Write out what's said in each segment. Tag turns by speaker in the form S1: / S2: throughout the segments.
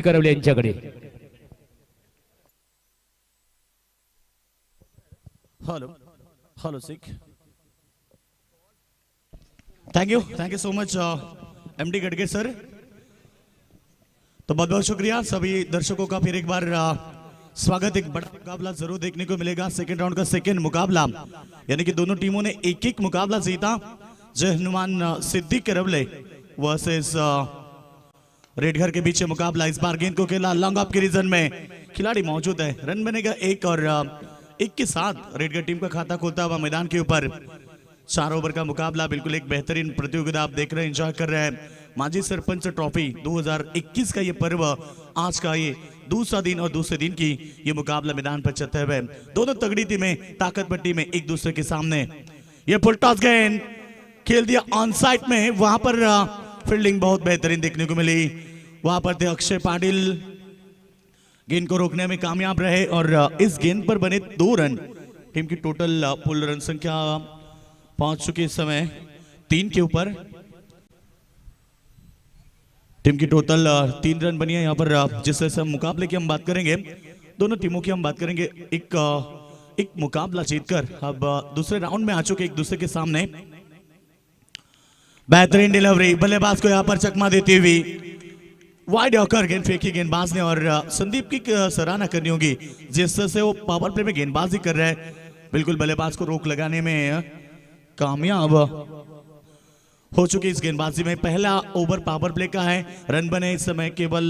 S1: करवले यांच्याकडे.
S2: Hello hello सिख. Thank you so much MD Gadge sir. तो बहुत बहुत शुक्रिया सभी दर्शकों का. फिर एक बार स्वागत. एक बड़ा मुकाबला जरूर देखने को मिलेगा. सेकंड राउंड का सेकंड मुकाबला, यानी कि दोनों टीमों ने एक एक मुकाबला जीता. जय हनुमान सिद्दीक करवले वर्सेस रेडघर के बीच मुकाबला. इस बार गेंद को खेला लॉन्ग ऑफ के रीजन में. खिलाड़ी मौजूद है. रन बनेगा एक और एक के साथ रेडघर टीम का खाता खोलता हुआ मैदान के ऊपर. 4 ओवर का मुकाबला. बिल्कुल एक बेहतरीन प्रतियोगिता आप देख रहे हैं, एंजॉय कर रहे हैं. माजी सरपंच ट्रॉफी 2021 का ये पर्व, आज का ये दूसरा दिन और दूसरे दिन की ये मुकाबला मैदान पर चलते हुए. दोनों तगड़ी टीमें ताकत पट्टी में एक दूसरे के सामने. ये फुल टॉस गेंद खेल दिया ऑन साइड में. वहां पर फील्डिंग बहुत बेहतरीन देखने को मिली. वहां पर थे अक्षय पाटिल, गेंद को रोकने में कामयाब रहे और इस गेंद पर बने 2 रन. टीम की टोटल पुल रन संख्या पहुंच चुकी इस समय 3 के ऊपर. टीम की टोटल 3 रन बनी है यहाँ पर. जिस तरह से मुकाबले की हम बात करेंगे, दोनों टीमों की हम बात करेंगे, एक मुकाबला जीतकर अब दूसरे राउंड में आ चुके एक दूसरे के सामने. बेहतरीन डिलीवरी, बल्लेबाज को यहाँ पर चकमा देती हुई वाइड यॉर्कर गेंद फेंकी गेंदबाज ने. और संदीप की सराहना करनी होगी जिस तरह से वो पावर प्ले में गेंदबाजी कर रहे हैं. बिल्कुल बल्लेबाज को रोक लगाने में कामयाब हो चुकी इस गेंदबाजी में. पहला ओवर पावर प्ले का है. रन बने इस समय केवल.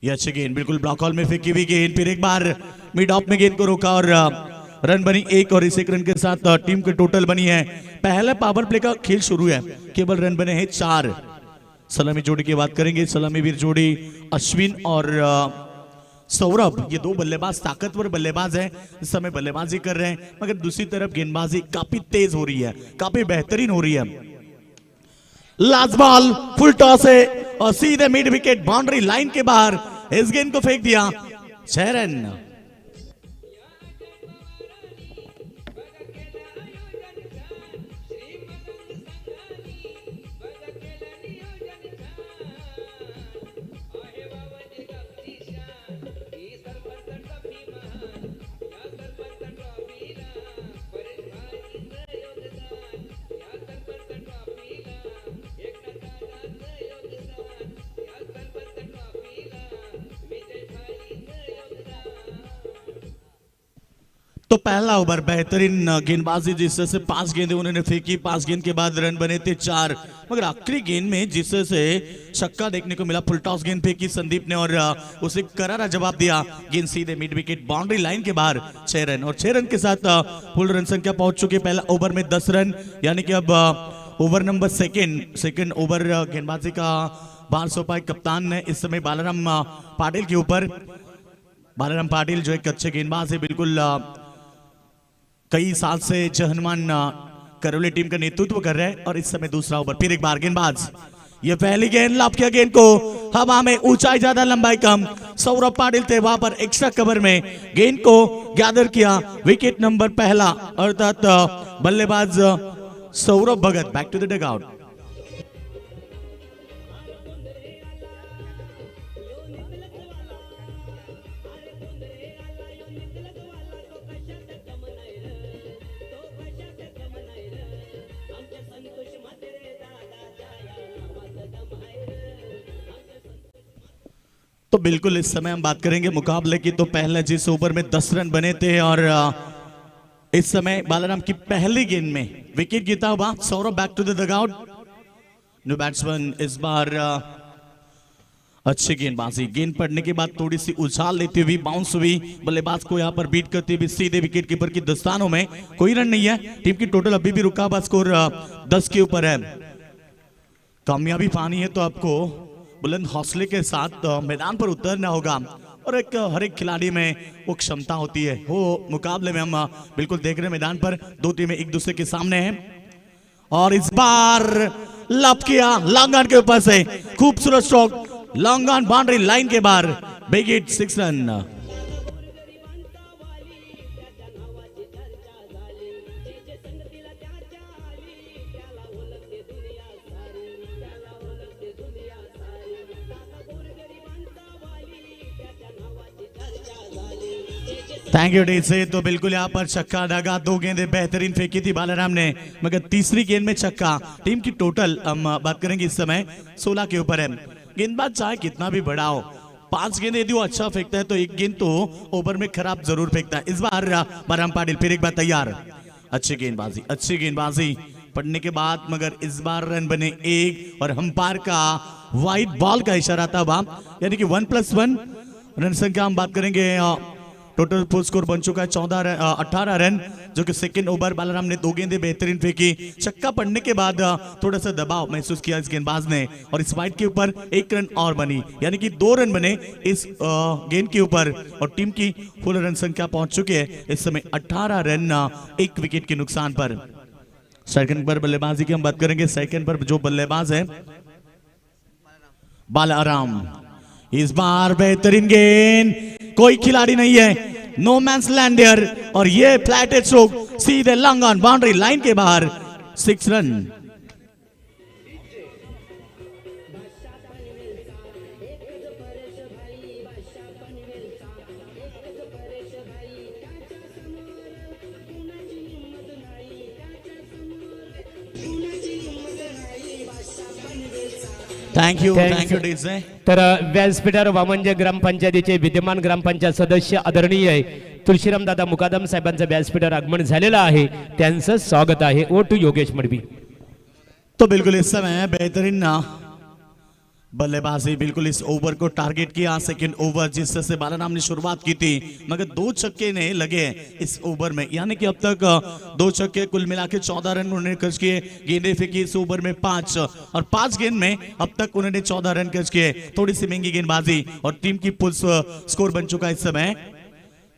S2: ये अच्छी गेंद बिल्कुल ब्लॉक हॉल में फेंकी हुई गेंद. फिर एक बार मिड ऑफ में गेंद को रोका और रन बनी 1 और इस 1 रन के साथ टीम की टोटल बनी है. पहले पावर प्ले का खेल शुरू है, केवल रन बने हैं 4. सलामी जोड़ी की बात करेंगे. सलामी वीर जोड़ी अश्विन और सौरभ, ये 2 बल्लेबाज ताकतवर बल्लेबाज हैं. इस समय बल्लेबाजी कर रहे हैं, मगर दूसरी तरफ गेंदबाजी काफी तेज हो रही है, काफी बेहतरीन हो रही है. लास्ट बॉल फुल टॉस है और सीधे मिड विकेट बाउंड्री लाइन के बाहर इस गेंद को फेंक दिया. 6 रन. तो पहला ओवर बेहतरीन गेंदबाजी, जिस तरह से 5 गेंदें उन्होंने फेंकी. 5 गेंद के बाद रन बने थे 4, मगर आखिरी गेंद में जिस तरह से छक्का देखने को मिला. फुल टॉस गेंद फेंकी संदीप ने और उसे करारा जवाब दिया. गेंद सीधे मिड विकेट बाउंड्री लाइन के बाहर. 6 रन और 6 रन के साथ फुल रन संख्या पहुंच चुकी है. पहला ओवर में 10 रन, यानी कि अब ओवर नंबर सेकेंड ओवर गेंदबाजी का बाहर सौंपा कप्तान ने इस समय बालाराम पाटिल के ऊपर. बालाराम पाटिल जो एक अच्छे गेंदबाज है, बिल्कुल कई साल से जय हनुमान करवले टीम का नेतृत्व कर रहे हैं. और इस समय दूसरा ओवर. फिर एक बार गेंदबाज, ये पहली गेंद लाभ किया गेंद को हवा में. ऊंचाई ज्यादा लंबाई कम. सौरभ पाटिल थे वहां पर एक्स्ट्रा कवर में. गेंद को गैदर किया. विकेट नंबर पहला, अर्थात बल्लेबाज Saurabh Bhagat. Back to the dugout. तो बिल्कुल इस समय हम बात करेंगे मुकाबले की. तो पहले जिस ओवर में 10 रन बने थे और इस समय बालाराम की पहली गेंद में विकेट गिरता हुआ Saurabh. Back to the dugout. New batsman इस बार अच्छी गेंदबाजी. गेंद पड़ने के बाद थोड़ी सी उछाल लेती हुई बाउंस हुई. बल्लेबाज को यहां पर बीट करती हुई सीधे विकेट कीपर की दस्तानों में. कोई रन नहीं है. टीम की टोटल अभी भी रुका हुआ स्कोर 10 के ऊपर है. कामयाबी पानी है तो आपको बुलंद हौसले के साथ मैदान पर उतरना होगा. और हर एक खिलाड़ी में वो क्षमता होती है. वो मुकाबले में हम बिल्कुल देख रहे हैं मैदान पर 2 टीमें एक दूसरे के सामने हैं. और इस बार लप किया लॉन्ग ऑन के ऊपर से. खूबसूरत stroke long on boundary line के बाहर. Big hit 6 run. Thank U D से। तो बिल्कुल यहाँ पर छक्का लगा, 2 गेंदें बेहतरीन फेंकी थी बालाराम ने, मगर तीसरी गेंद में छक्का। टीम की टोटल हम बात करेंगे इस समय 16 के ऊपर है। गेंदबाज चाहे कितना भी बड़ा हो, 5 गेंद यदि वो अच्छा फेंकता है तो 1 गेंद तो ओवर में खराब जरूर फेंकता है। इस बार बलराम पाटिल फिर एक बार तैयार, अच्छी गेंदबाजी पड़ने के बाद, मगर इस बार रन बने 1 और अंपायर का वाइड बॉल का इशारा था वहां, यानी कि 1+1 रन संख्या हम बात करेंगे। टोटल फुल स्कोर बन चुका है 18 रन, जो कि सेकंड ओवर बालाराम ने 2 गेंदें बेहतरीन फेंकी। छक्का पड़ने के बाद थोड़ा सा दबाव महसूस किया इस गेंदबाज ने और इस वाइड के ऊपर 1 रन और बनी, यानी कि 2 रन बने इस गेंद के ऊपर और टीम की फुल रन संख्या पहुंच चुकी है इस समय 18 रन 1 विकेट के नुकसान पर। सेकंड पर बल्लेबाजी की हम बात करेंगे। सेकंड पर जो बल्लेबाज है बालाराम, इस बार बेहतरीन गेंद, कोई खिलाड़ी नहीं है, नो मैंस लैंडर और ये फ्लैटेड स्ट्रोक सीधे लॉन्ग ऑन बाउंड्री लाइन के बाहर, 6 रन। Thank you DJ.
S1: तर व्यासपीठावर वामनजे ग्रामपंचायतीचे विद्यमान ग्रामपंचायत सदस्य आदरणीय तुळशीराम दादा मुकादम साहेबांचं व्यासपीठावर आगमन झालेलं आहे, त्यांचं स्वागत आहे। ओ टू योगेश मडवी।
S2: तो बिल्कुल इस समय बेहतरीन बल्लेबाजी, बिल्कुल इस ओवर को टारगेट किया। सेकंड ओवर जिससे बालाराम ने शुरुआत की थी, मगर 2 छक्के ने लगे इस ओवर में, यानी कि अब तक 2 छक्के, कुल मिला के 14 रन उन्होंने खर्च किए। गेंदें फेंकी इस ओवर में 5 और 5 गेंद में अब तक उन्होंने 14 रन खर्च किए। थोड़ी सी महंगी गेंदबाजी और टीम की पुल स्कोर बन चुका है इस समय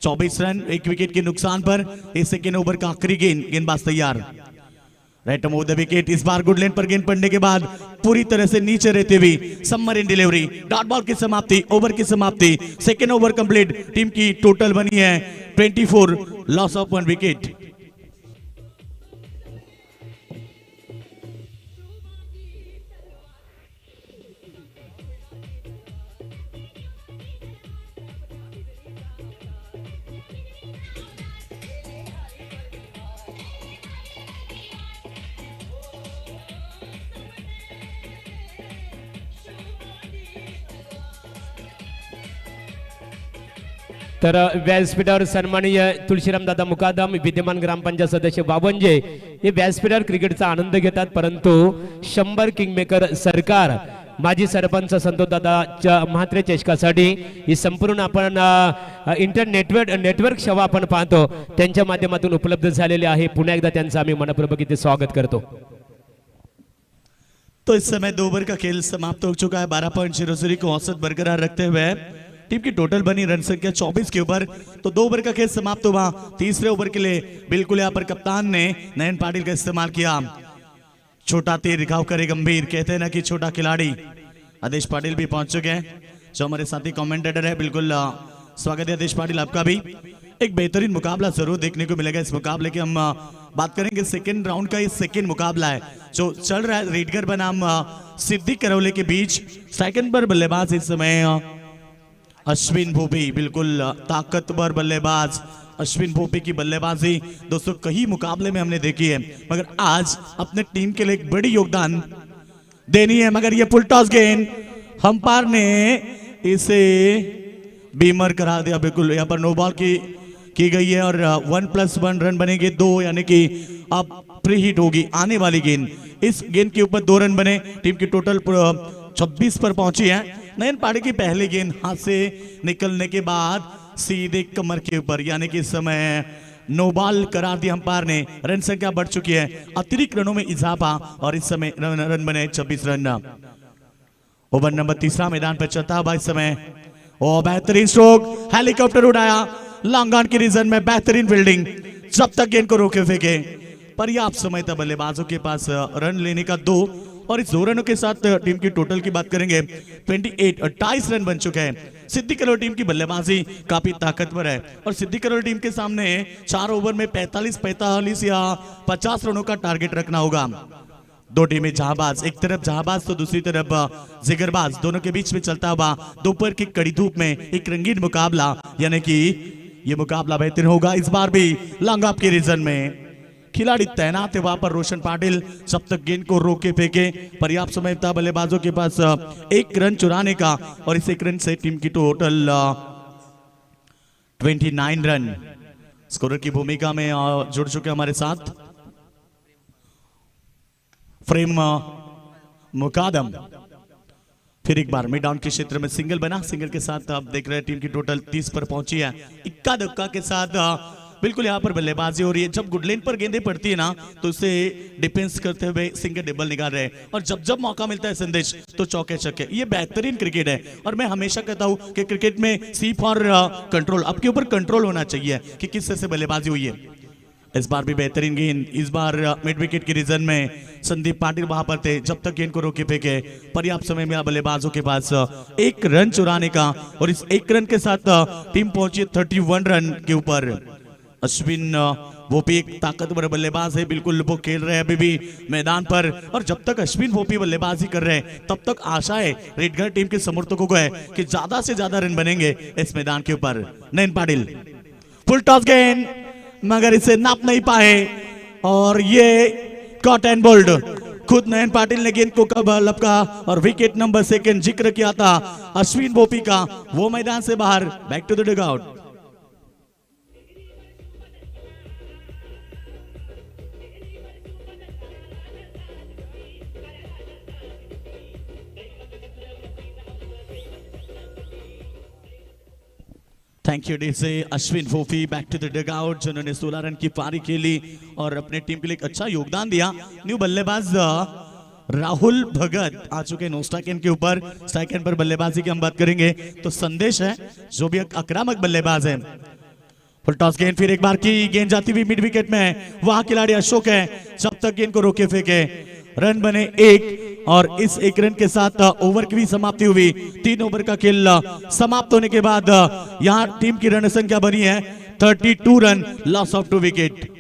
S2: 24 रन 1 विकेट के नुकसान पर। इस सेकंड ओवर का आखिरी गेंदबाज तैयार, राइट ऑफ द विकेट। इस बार गुड लेंथ पर गेंद पड़ने के बाद पूरी तरह से नीचे रहते हुए सबमरीन डिलीवरी, डॉट बॉल की समाप्ति, ओवर की समाप्ति। सेकेंड ओवर कंप्लीट, टीम की टोटल बनी है 24, लॉस ऑफ 1 विकेट।
S1: तर व्यासपीठावर सन्माननीय तुळशीराम दादा मुकादम विद्यमान ग्रामपंचायत सदस्य वावंजे हे व्यासपीठावर क्रिकेटचा आनंद घेतात, परंतु 100 किंगमेकर सरकार माजी सरपंच संतोष दादाच्या म्हात्रे चषकासाठी ही संपूर्ण आपण नेटवर्क सेवा आपण पाहतो त्यांच्या माध्यमातून उपलब्ध झालेले आहे। पुन्हा एकदा त्यांचं आम्ही मनपूर्वक इथे स्वागत करतो।
S2: तो इस समय 2 ओवर का खेल समाप्त हो चुका है। 12.00 को औसत बरकरार रखते हुए टीम की टोटल बनी रन संख्या 24 के ऊपर। तो 2 ओवर का खेल समाप्त हुआ। तीसरे ओवर के लिए बिल्कुल यहाँ पर कप्तान ने नयन पाटिल का इस्तेमाल किया। छोटा तीर रिखाव करे गंभीर, कहते हैं ना कि छोटा खिलाड़ी। आदेश पाटिल भी पहुंच चुके हैं जो हमारे साथी कमेंटेटर है। बिल्कुल स्वागत है आदेश पाटिल आपका भी। एक बेहतरीन मुकाबला जरूर देखने को मिलेगा। इस मुकाबले की हम बात करेंगे सेकेंड राउंड का। ये सेकेंड मुकाबला है जो चल रहा है रेडगर बनाम सिद्दीक करौले के बीच। सेकंड पर बल्लेबाज इस समय अश्विन भोपी, बिल्कुल ताकतवर बल्लेबाज अश्विन भोपी की बल्लेबाजी दोस्तों कई मुकाबले में हमने देखी है, मगर आज अपने टीम के लिए एक बड़ी योगदान देनी है। मगर ये फुल टॉस गेंद अंपायर ने इसे बीमर करा दिया। बिल्कुल यहाँ पर नो बॉल की गई है और 1+1 रन बनेंगे 2, यानी कि अब प्री हिट होगी आने वाली गेंद। इस गेंद के ऊपर 2 रन बने, टीम की टोटल 26 पर पहुंची है। नयन पाटिल की पहली गेंद हाथ से निकलने के बाद सीधे कमर के ऊपर, यानी कि इस समय नो बॉल करार दिया अंपायर ने। रन संख्या बढ़ चुकी है, अतिरिक्त रनों में इजाफा और इस समय रन बने 26 रन। ओवर नंबर 3 मैदान पर चलता है इस समय। और बेहतरीन स्ट्रोक, हेलीकॉप्टर उड़ाया लॉन्ग ऑन की रीजन में, बेहतरीन फील्डिंग, जब तक गेंद को रोके फेंके। पर्याप्त समय था बल्लेबाजों के पास रन लेने का 2, और इस 2 रनों के साथ टीम की टोटल की बात करेंगे 28 रन बन चुके हैं। सिद्दीक करौली टीम की बल्लेबाजी काफी ताकतवर है और सिद्दीक करौली टीम के सामने 4 ओवर में 45 या 50 रनों का टारगेट रखना होगा। 2 टीमें जहांबाज, एक तरफ जहांबाज तो दूसरी तरफ जिगरबाज, दोनों के बीच में चलता हुआ दोपहर की कड़ी धूप में एक रंगीन मुकाबला, यानी कि ये मुकाबला बेहतर होगा। इस बार भी लॉन्ग ऑफ के रीजन में खिलाड़ी तैनात है वहां पर रोशन पाटिल, जब तक गेंद को रोके फेंके। पर्याप्त समय था बल्लेबाजों के पास एक रन चुराने का और इस एक रन से टीम की टोटल 29 रन। स्कोरर की भूमिका में जुड़ चुके हमारे साथ फ्रेम मुकादम। फिर एक बार मिड डाउन के क्षेत्र में सिंगल बना, सिंगल के साथ आप देख रहे हैं टीम की टोटल 30 पर पहुंची है। इक्का दुक्का के साथ बिल्कुल यहाँ पर बल्लेबाजी हो रही है। जब गुडलेन पर गेंदें पड़ती है ना तो उसे डिफेंस करते हुए सिंगल डबल निकाल रहे हैं और जब जब मौका मिलता है संदेश तो चौके छक्के। ये बेहतरीन क्रिकेट है और मैं हमेशा कहता हूं कि क्रिकेट में सी फॉर कंट्रोल, आपके ऊपर कंट्रोल होना चाहिए कि किस तरह से बल्लेबाजी हुई है। इस बार भी बेहतरीन गेंद, इस बार मिड विकेट के रीजन में संदीप पाटिल वहां पर थे, जब तक गेंद को रोके फेंके। पर्याप्त समय में बल्लेबाजों के पास एक रन चुराने का और इस एक रन के साथ टीम पहुंची 31 रन के ऊपर। अश्विन भोपी एक ताकतवर बल्लेबाज है, बिल्कुल वो खेल रहे हैं अभी भी मैदान पर और जब तक अश्विन भोपी बल्लेबाजी कर रहे हैं तब तक आशा है रेडगर टीम के समर्थकों को है कि ज्यादा से ज्यादा रन बनेंगे इस मैदान के ऊपर। नयन पाटिल फुल टॉस गेंद मगर इसे नाप नहीं पाए और ये कॉट एंड बोल्ड। खुद नयन पाटिल ने गेंद को कब लपका और विकेट नंबर 2 जिक्र किया था अश्विन भोपी का, वो मैदान से बाहर। Back to the dugout. Thank you DJ Ashwin Bhopi, back to the dugout, जिन्होंने 16 रन की पारी खेली और अपने टीम के लिए एक अच्छा योगदान दिया। न्यू बल्लेबाज राहुल भगत आ चुके हैं नो स्ट्राइक एंड के ऊपर। स्ट्राइक एंड पर बल्लेबाजी की हम बात करेंगे तो संदेश है जो भी एक आक्रामक बल्लेबाज है। फुल टॉस गेंद, फिर एक बार की गेंद जाती हुई मिड विकेट में, वहां खिलाड़ी अशोक है, जब तक गेंद को रोके फेंके। रन बने 1 और इस 1 रन के साथ ओवर की भी समाप्ति हुई। 3 ओवर का खेल समाप्त होने के बाद यहां टीम की रन संख्या बनी है 32 रन, लॉस ऑफ 2 विकेट।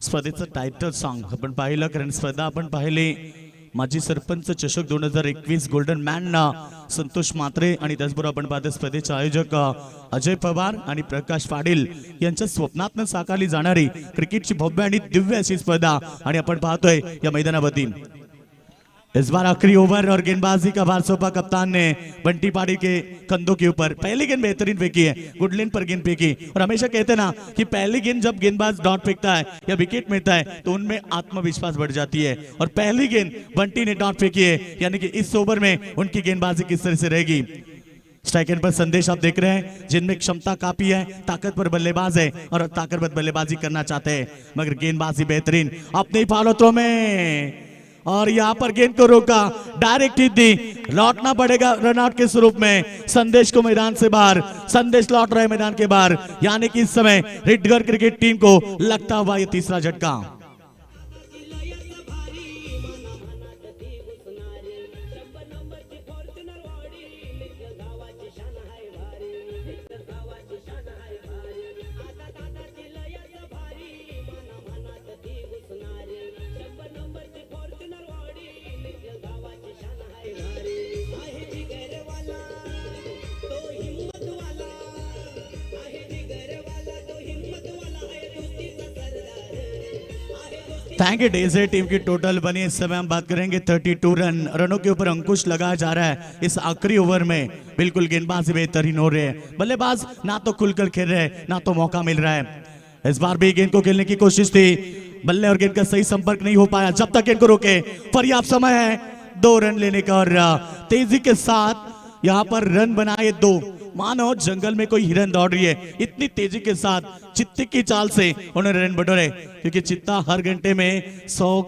S2: स्पर्धेचं टायटल सॉन्ग आपण पाहिलं, कारण स्पर्धा आपण पाहिली माजी सरपंच चषक 2021 गोल्डन मॅन संतोष मात्रे आणि त्याचबरोबर आपण पाहतो स्पर्धेचे आयोजक अजय पवार आणि प्रकाश पाटील यांच्या स्वप्नातनं साकारली जाणारी क्रिकेटची भव्य आणि दिव्य अशी स्पर्धा आणि आपण पाहतोय या मैदानावरती। इस बार आखिरी ओवर और गेंदबाजी का भार सौंपा कप्तान ने बंटी पाड़ी के कंधों के ऊपर। पहली गेंद बेहतरीन फेंकी है, गुडलेन पर गेंद फेंकी और हमेशा कहते हैं ना कि पहली गेंद जब गेंदबाज डॉट फेंकता है या विकेट मिलता है तो उनमें आत्मविश्वास बढ़ जाती है और पहली गेंद बंटी ने डॉट फेंकी है, यानी कि इस ओवर में उनकी गेंदबाजी किस तरह से रहेगी। स्ट्राइक एंड पर संदेश आप देख रहे हैं, जिनमें क्षमता काफी है, ताकतवर बल्लेबाज है और ताकतवर बल्लेबाजी करना चाहते हैं, मगर गेंदबाजी बेहतरीन अपनी फालतों में। और यहां पर गेंद को रोका, डायरेक्ट हिट दी, लौटना पड़ेगा रनआउट के स्वरूप में संदेश को मैदान से बाहर। संदेश लौट रहे मैदान के बाहर, यानी कि इस समय रेडगर क्रिकेट टीम को लगता हुआ यह तीसरा झटका। Thank you DJ. टीम की टोटल बनी इस समय हम बात करेंगे 32 रन। रनों के ऊपर अंकुश लगाया जा रहा है इस आखिरी ओवर में। बिल्कुल गेंदबाजी बेहतरीन हो रहे हैं, बल्लेबाज ना तो खुलकर खेल रहे हैं ना तो मौका मिल रहा है। इस बार भी गेंद को खेलने की कोशिश थी, बल्ले और गेंद का सही संपर्क नहीं हो पाया। जब तक गेंद को रोके, पर्याप्त समय है 2 रन लेने का और तेजी के साथ यहां पर रन बनाए 2। मानो जंगल में कोई हिरन दौड़ रही है, इतनी तेजी के साथ चित्ते की चाल से उन्होंने रन बटोरे, क्योंकि चित्ता हर घंटे में 100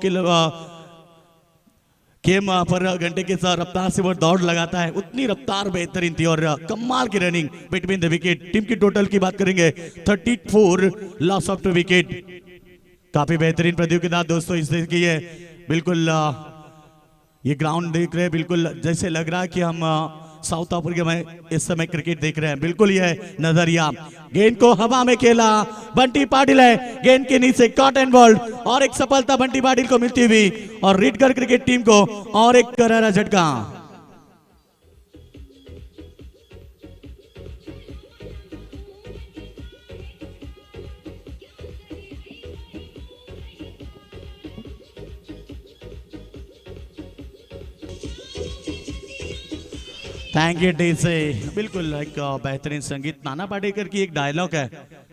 S2: गेम पर घंटे के साथ रफ्तार से वो दौड़ लगाता है, उतनी रफ्तार बेहतरीन थी और कमाल की running between the wicket. Team की टोटल की बात करेंगे 34 लॉस ऑफ 2 विकेट। काफी बेहतरीन प्रतियोगिता दोस्तों इससे की है। बिल्कुल ये ग्राउंड देख रहे हैं, बिल्कुल जैसे लग रहा है कि हम साउथ अफ्रीका में इस समय क्रिकेट देख रहे हैं। बिल्कुल यह नजरिया। गेंद को हवा में खेला बंटी पाटिल है, गेंद के नीचे कॉट एंड बॉल्ड और एक सफलता बंटी पाटिल को मिलती हुई और रीडगर क्रिकेट टीम को और एक करारा झटका। थैंक यू डी से। बिल्कुल एक बेहतरीन संगीत। नाना पाटेकर की एक डायलॉग है,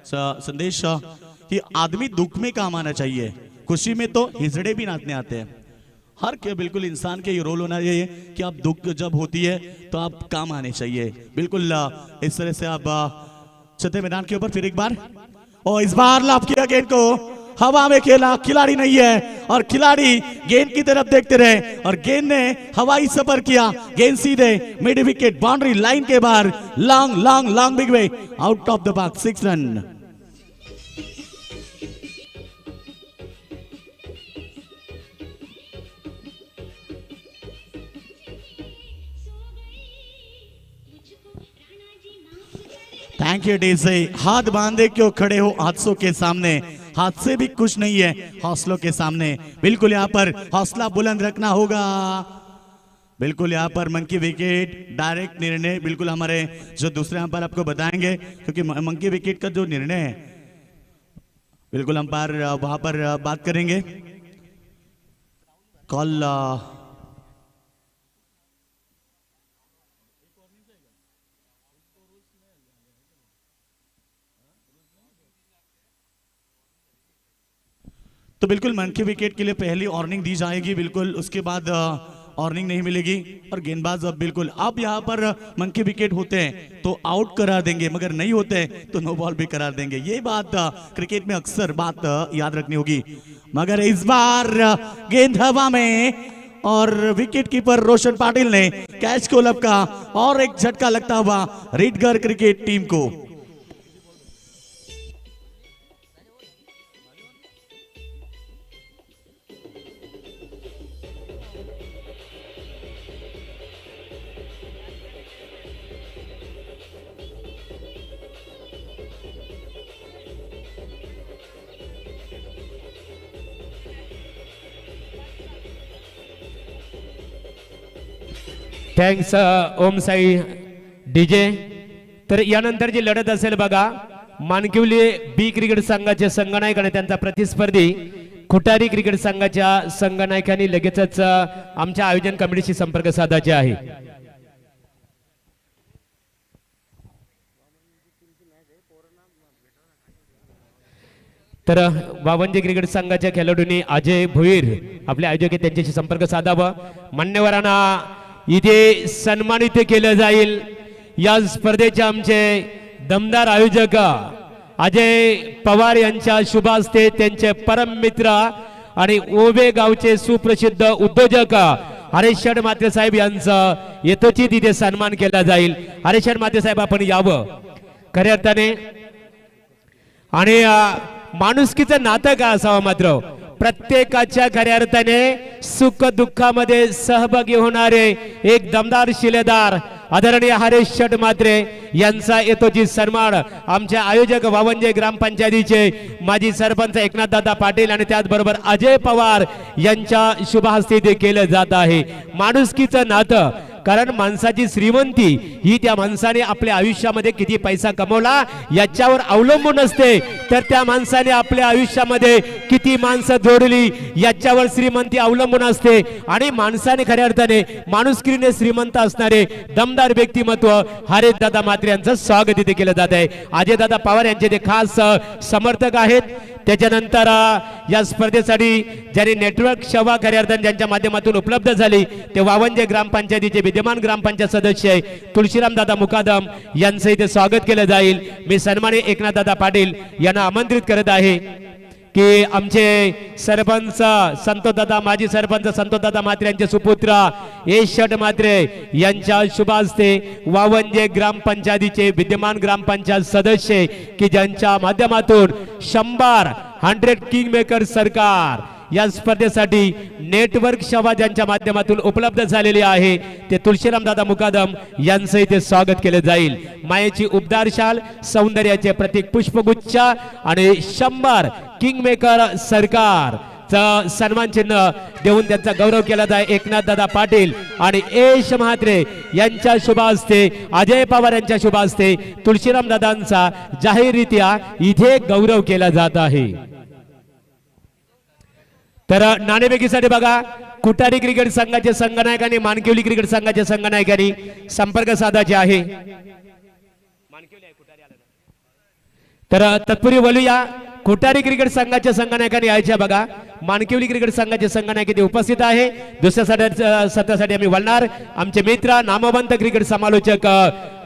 S2: संदेश कि आदमी दुख में काम आना चाहिए, खुशी में तो हिजड़े भी नाचने आते हैं। हर के बिल्कुल इंसान के ये रोल होना चाहिए कि आप दुख जब होती है तो आप काम आने चाहिए। बिल्कुल इस तरह से आप चौथे मैदान के ऊपर फिर एक बार और इस बार लाभ किया, गेंद को हवा में खेला, खिलाड़ी नहीं है और खिलाड़ी गेंद की तरफ देखते रहे और गेंद ने हवाई सफर किया। गेंद सीधे मिड विकेट बाउंड्री लाइन के बाहर, long long long big way out of the box, 6 run. Thank you DJ. हाथ बांधे क्यों खड़े हो हादसों के सामने, हाथ से भी कुछ नहीं है हौसलों के सामने। बिल्कुल यहाँ पर हौसला बुलंद रखना होगा। बिल्कुल यहाँ पर मंकी विकेट डायरेक्ट निर्णय, बिल्कुल हमारे जो दूसरे यहाँ पर आपको बताएंगे, क्योंकि मंकी विकेट का जो निर्णय है बिल्कुल हम पर वहां पर बात करेंगे। कॉल तो बिल्कुल मंकी विकेट के लिए पहली वार्निंग दी जाएगी, बिल्कुल उसके बाद वार्निंग नहीं मिलेगी। और गेंदबाज अब बिल्कुल अब यहाँ पर मंकी विकेट होते हैं तो आउट करा देंगे, मगर नहीं होते तो नो बॉल भी करा देंगे। ये बात क्रिकेट में अक्सर बात याद रखनी होगी। मगर इस बार गेंद हवा में और विकेट कीपर रोशन पाटिल ने कैच को लपका और एक झटका लगता हुआ रीडगर क्रिकेट टीम को।
S1: थँक्स ओम साई डीजे। तर यानंतर जी लढत असेल बघा, मानकिवली बी क्रिकेट संघाचे संघनायक आणि त्यांचा प्रतिस्पर्धी खुटारी क्रिकेट संघाच्या संघनायकांनी लगेचच आमच्या आयोजन कमिटीशी संपर्क साधायचे आहे। तर वावंजे क्रिकेट संघाच्या खेळाडूंनी अजय भोईर आपले आयोजक त्यांच्याशी संपर्क साधावा। मान्यवरांना इथे सन्मानित केलं जाईल। या स्पर्धेचे आमचे दमदार आयोजक अजय पवार यांच्या शुभ हस्ते त्यांचे परम मित्र आणि ओवे गावचे सुप्रसिद्ध उद्योजक हरेशड मात्रे साहेब यांचा येतोची तिथे सन्मान केला जाईल। हरेशड मात्रे साहेब आपण यावं खऱ्या अर्थाने। आणि माणुसकीचं नातं का असावं, मात्र प्रत्येकाच्या खऱ्या अर्थाने सुख दुःखामध्ये सहभागी होणारे एक दमदार शिलेदार आदरणीय हरेश शट मात्रे यांचा येतोची सन्मान आमच्या आयोजक वावंजे ग्रामपंचायतीचे माजी सरपंच एकनाथ दादा पाटील आणि त्याचबरोबर अजय पवार यांच्या शुभ हस्ते ते केलं जात आहे। माणुसकीचं नातं, कारण माणसाची श्रीमंती ही त्या माणसाने आपल्या आयुष्यामध्ये किती पैसा कमवला याच्यावर अवलंबून असते, तर त्या माणसाने आपल्या आयुष्यामध्ये किती माणसं जोडली याच्यावर श्रीमंती अवलंबून असते। आणि माणसाने खऱ्या अर्थाने माणुसकीने श्रीमंत असणारे दमदार व्यक्तिमत्व हरेश दादा मात्रे यांचं स्वागत इथे केलं जात आहे। अजय दादा पवार यांचे ते खास समर्थक आहेत। त्याच्यानंतर या स्पर्धेसाठी ज्यांनी नेटवर्क सेवा खऱ्या अर्थाने ज्यांच्या माध्यमातून उपलब्ध झाली ते वावंजे ग्रामपंचायतीचे विद्यमान ग्रामपंचायत सदस्य तुळशीराम दादा मुकादम यांचे इथे स्वागत केलं जाईल। मी सन्माननीय एकनाथ दादा पाटील यांना आमंत्रित करत आहे। की आमचे सरपंच संतोषदादा, माजी सरपंच संतोषदादा म्हात्रे यांचे सुपुत्र एशट म्हात्रे यांच्या शुभ हस्ते वावंजे ग्रामपंचायतीचे विद्यमान ग्रामपंचायत सदस्य की ज्यांच्या माध्यमातून 100 किंग मेकर सरकार या स्पर्धेसाठी नेटवर्क सेवा ज्यांच्या माध्यमातून उपलब्ध झालेली आहे ते तुळशीराम दादा मुकादम यांचं इथे स्वागत केले जाईल। मायेची उबदार शाल, सौंदर्याचे प्रतीक पुष्पगुच्छ आणि 100 किंग मेकर सरकार सन्मान चिन्ह देऊन त्यांचा गौरव केला जाय। एकनाथ दादा पाटील आणि एश म्हात्रे यांच्या शुभ हस्ते, अजय पवार यांच्या शुभ हस्ते तुळशीराम दादांचा जाहीररित्या इथे गौरव केला जात आहे। तर नाणेफेकीसाठी बघा कुटारी क्रिकेट संघाचे संघनायक आणि मानकिवली क्रिकेट संघाचे संघनायकांनी संपर्क साधायचे आहे। तर तत्पूर्वी बोलूया कुटारी क्रिकेट संघाच्या संघनायकांनी यायच्या बघा। मानकिवली क्रिकेट संघाचे संघनायक इथे उपस्थित आहे। दुसऱ्या सत्रासाठी आम्ही वळणार आमचे मित्र नामवंत क्रिकेट समालोचक,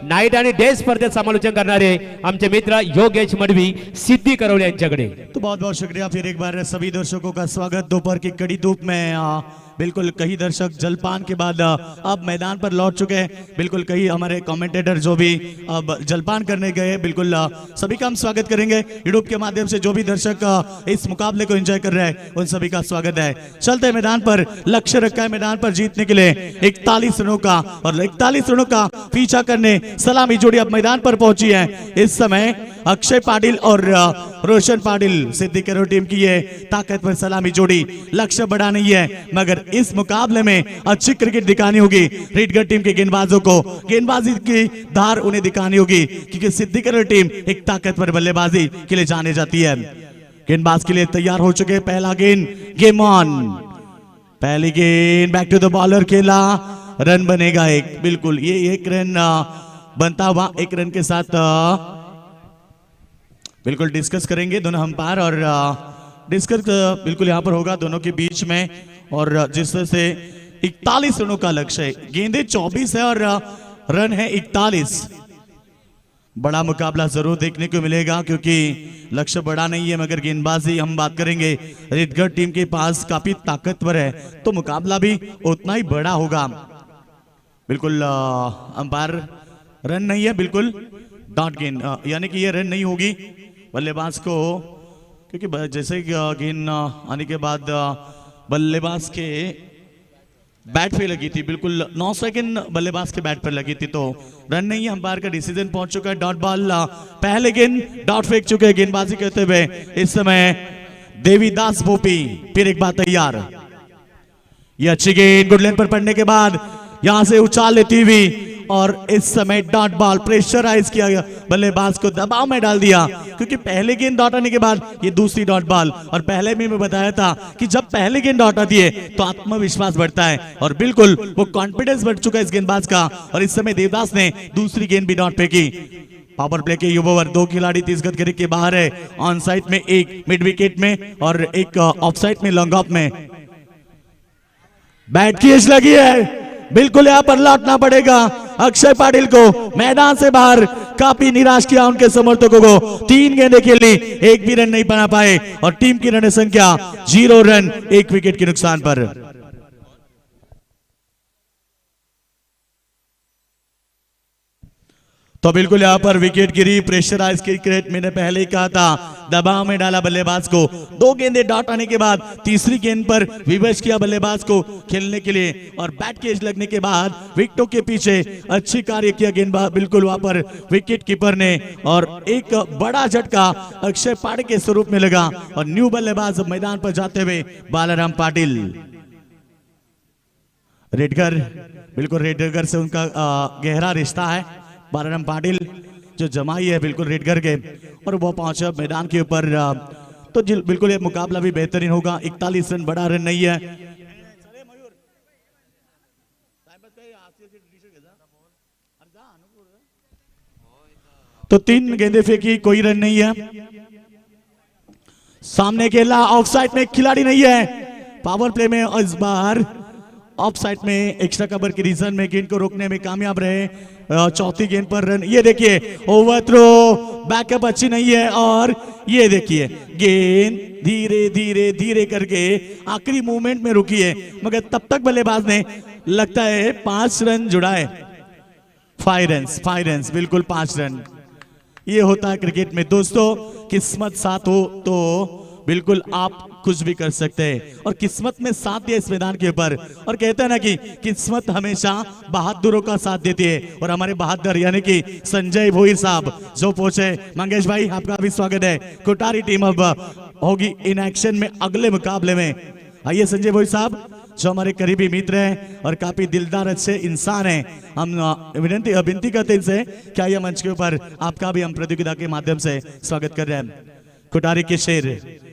S1: नाईट आणि डे स्पर्धेत समालोचन करणारे आमचे मित्र योगेश मडवी, सिद्धी करवले यांच्याकडे।
S2: तो बहुत बहुत शुक्रिया फिर एक बार सभी दर्शकों का स्वागत। दोपहर की कड़ी धूप में बिल्कुल कई दर्शक जलपान के बाद अब मैदान पर लौट चुके हैं। बिल्कुल कई हमारे कमेंटेटर जो भी अब जलपान करने गए, बिल्कुल सभी का हम स्वागत करेंगे। यूट्यूब के माध्यम से जो भी दर्शक इस मुकाबले को एंजॉय कर रहे हैं उन सभी का स्वागत है। चलते हैं मैदान पर, लक्ष्य रखा है मैदान पर जीतने के लिए 41 रनों का, और 41 रनों का पीछा करने सलामी जोड़ी अब मैदान पर पहुंची है। इस समय अक्षय पाटिल और रोशन पाटिल, सिद्धी करो टीम की ये ताकतवर सलामी जोड़ी। लक्ष्य बड़ा नहीं है मगर इस मुकाबले में अच्छी क्रिकेट दिखानी होगी रेडगढ़ टीम के गेंदबाजों को। गेंदबाजी की धार उन्हें दिखानी होगी क्योंकि सिद्धी करो टीम एक ताकतवर बल्लेबाजी के लिए जानी जाती है। गेंदबाज के लिए तैयार हो चुके। पहला गेंद, गेम ऑन। पहली गेंद बैक टू द बॉलर, खेला, रन बनेगा एक। बिल्कुल ये एक रन बनता हुआ, एक रन के साथ बिल्कुल डिस्कस करेंगे दोनों अंपायर, और डिस्कस बिल्कुल यहां पर होगा दोनों के बीच में। और जिस तरह से 41 रनों का लक्ष्य है, गेंदे 24 है और रन है 41। बड़ा मुकाबला जरूर देखने को मिलेगा क्योंकि लक्ष्य बड़ा नहीं है मगर गेंदबाजी हम बात करेंगे रेडगढ़ टीम के पास काफी ताकतवर है, तो मुकाबला भी उतना ही बड़ा होगा। बिल्कुल अंपायर रन नहीं है, बिल्कुल डॉट गेंद, यानी कि ये रन नहीं होगी बल्लेबाज को, क्योंकि जैसे गेंद आने के बाद बल्लेबाज के बैट पे लगी थी, बिल्कुल 9 सेकंड बल्लेबाज के बैट पर लगी थी, तो रन नहीं है। अंपायर का डिसीजन पहुंच चुका है। डॉट बॉल, पहले गेंद डॉट फेंक चुके हैं गेंदबाजी करते हुए। इस समय देवीदास भोपी फिर एक बार तैयार। ये अच्छी गेंद गुड लेंथ पर पड़ने के बाद यहां से उछाल लेती हुई, और इस समय डॉट बॉल प्रेशराइज किया गया, बल्लेबाज को दबाव में डाल दिया क्योंकि पहले गेंद डॉट आने के बाद ये दूसरी डॉट बॉल। और पहले भी मैं बताया था कि जब पहले गेंद डॉट आती है तो आत्मविश्वास बढ़ता है, और बिल्कुल वो कॉन्फिडेंस बढ़ चुका है इस गेंदबाज का। और इस समय देवदास ने दूसरी गेंद भी डॉट पे की। पावर प्ले के युवा ओवर, 2 खिलाड़ी 30 गज घेरे के बाहर है। ऑन साइड में एक, मिड विकेट में, और एक ऑफ साइड में लॉन्ग ऑफ में। बैट की एज लगी है, बिल्कुल यहां पर लौटना पड़ेगा अक्षय पाटिल को। मैदान से बाहर काफी निराश किया उनके समर्थकों को। 3 गेंदें खेली, एक भी रन नहीं बना पाए, और टीम की रन संख्या 0 रन 1 विकेट के नुकसान पर। तो बिल्कुल यहां पर विकेट गिरी। प्रेशराइज क्रिकेट, मैंने पहले ही कहा था, दबाव में डाला बल्लेबाज को। 2 गेंदें डॉट आने के बाद तीसरी गेंद पर विवश किया बल्लेबाज को खेलने के लिए, और बैट के एज लगने के बाद विकेटों के पीछे अच्छी कार्य किया गेंदबाज, बिल्कुल वहां पर विकेट कीपर ने। और एक बड़ा झटका अक्षय पाटिल के स्वरूप में लगा, और न्यू बल्लेबाज मैदान पर जाते हुए बालाराम पाटिल। रेडगढ़, बिल्कुल रेडगढ़ से उनका गहरा रिश्ता है। बालाराम पाटिल जो जमाई है बिल्कुल रेडगढ़ के, और वो पहुंचा मैदान के ऊपर, तो बिल्कुल ये मुकाबला भी बेहतरीन होगा। 41 रन बड़ा रन नहीं है। तो 3 गेंदें फेंकी, कोई रन नहीं है। सामने खेला, ऑफ साइड में खिलाड़ी नहीं है। पावर प्ले में इस बार ऑफ साइड में एक्स्ट्रा कवर के रीजन में गेंद को रोकने में कामयाब रहे। चौथी गेंद पर रन, ये देखिए ओवर थ्रो, बैकअप अच्छी नहीं है और ये देखिए गेंद धीरे धीरे धीरे करके आखिरी मूवमेंट में रुकी है, मगर तब तक बल्लेबाज ने लगता है 5 रन जुड़ाए। 5 रन बिल्कुल 5 रन। ये होता है क्रिकेट में दोस्तों, किस्मत साथ हो तो बिल्कुल आप कुछ भी कर सकते हैं, और किस्मत में साथ दिया इस मैदान के ऊपर। और कहते हैं ना कि किस्मत हमेशा बहादुरों का साथ देती है, और हमारे बहादुर यानी कि संजय भोईर साहब जो पहुंचे। मंगेश भाई आपका भी स्वागत है। कोटारी टीम अब होगी इन एक्शन में अगले मुकाबले में। आइए संजय भोईर साहब जो हमारे करीबी मित्र हैं और काफी दिलदार अच्छे इंसान हैं, हम विनती करते हैं इनसे क्या यह मंच के ऊपर आपका भी हम प्रतियोगिता के माध्यम से स्वागत कर रहे हैं। कोटारी के शेर,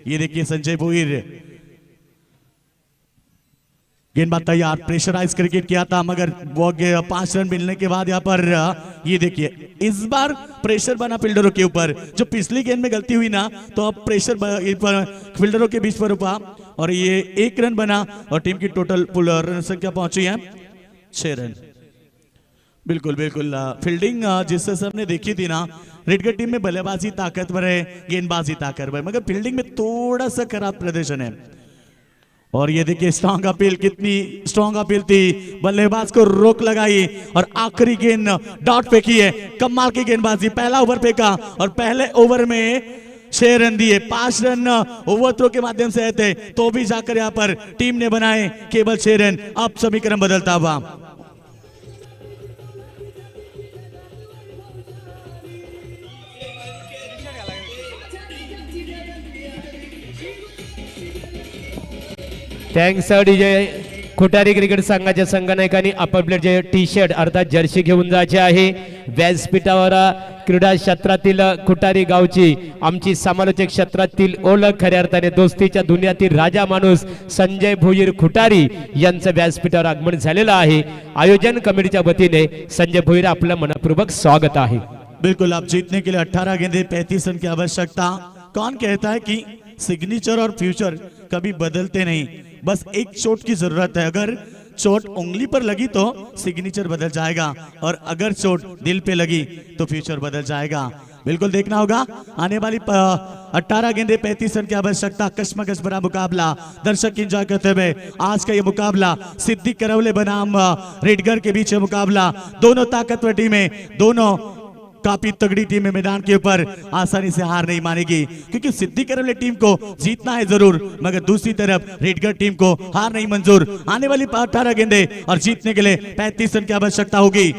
S2: ये देखिए संजय भोईर, गेंदबाज तैयार, प्रेशराइज क्रिकेट किया था, मगर वो 5 रन मिलने के बाद यहाँ पर ये देखिए इस बार प्रेशर बना फील्डरों के ऊपर। जो पिछली गेंद में गलती हुई ना, तो अब प्रेशर फील्डरों के बीच पर रुका और ये 1 रन बना और टीम की टोटल रन संख्या पहुंची है 6 रन। बिल्कुल बिल्कुल फील्डिंग जिससे सबने देखी थी ना, रेडगढ़ टीम में बल्लेबाजी ताकतवर है, गेंदबाजी ताकतवर है, मगर फील्डिंग में थोड़ा सा खराब प्रदर्शन है। और ये देखिए स्ट्रॉन्ग अपील, कितनी स्ट्रॉन्ग अपील थी, बल्लेबाज को रोक लगाई और आखिरी गेंद डॉट फेंकी है। कमाल की गेंदबाजी, पहला ओवर फेंका और पहले ओवर में 6 रन दिए। 5 रन ओवर थ्रो के माध्यम से आए थे, तो भी जाकर यहाँ पर टीम ने बनाए केवल 6 रन। अब समीकरण बदलता हुआ।
S1: Thanks DJ. कोठारी क्रिकेट संघाच्या संघनायकांनी आपापले जे टी शर्ट अर्थात जर्सी घेऊन जायचे आहे। व्यासपीठावर क्रीडा क्षेत्रातील कोठारी गावची आमची समालोचक क्षेत्रातील ओळख, खऱ्या अर्थाने दोस्तीच्या दुनियातील राजा माणूस संजय भोईर कोठारी यांचं व्यासपीठावर आगमन झालेलं आहे। आयोजन कमिटीच्या वतीने संजय भोईर आपलं मनपूर्वक स्वागत आहे।
S2: बिल्कुल, आप जीतने के लिए 18 गेंदे 35 रन की आवश्यकता। कौन कहता है कि सिग्नेचर और फ्यूचर कभी बदलते नहीं, बस एक चोट की जरूरत है। अगर चोट उंगली पर लगी तो सिग्नेचर बदल जाएगा, और अगर चोट दिल पे लगी तो फ्यूचर बदल जाएगा। बिल्कुल देखना होगा आने वाली 18 गेंदे 35 रन की आवश्यकता। कश्मकश भरा मुकाबला दर्शक एंजॉय करते हुए आज का ये मुकाबला सिद्दीक करवले बनाम रेडगढ़ के बीच मुकाबला। दोनों ताकतवर टीमें, दोनों काफी तगड़ी टीम है, मैदान के ऊपर आसानी से हार नहीं मानेगी, क्योंकि सिद्दीक करवले टीम को जीतना है जरूर, मगर दूसरी तरफ रेडगढ़ टीम को हार नहीं मंजूर। आने वाली 18 गेंदे और जीतने के लिए 35 रन की आवश्यकता होगी।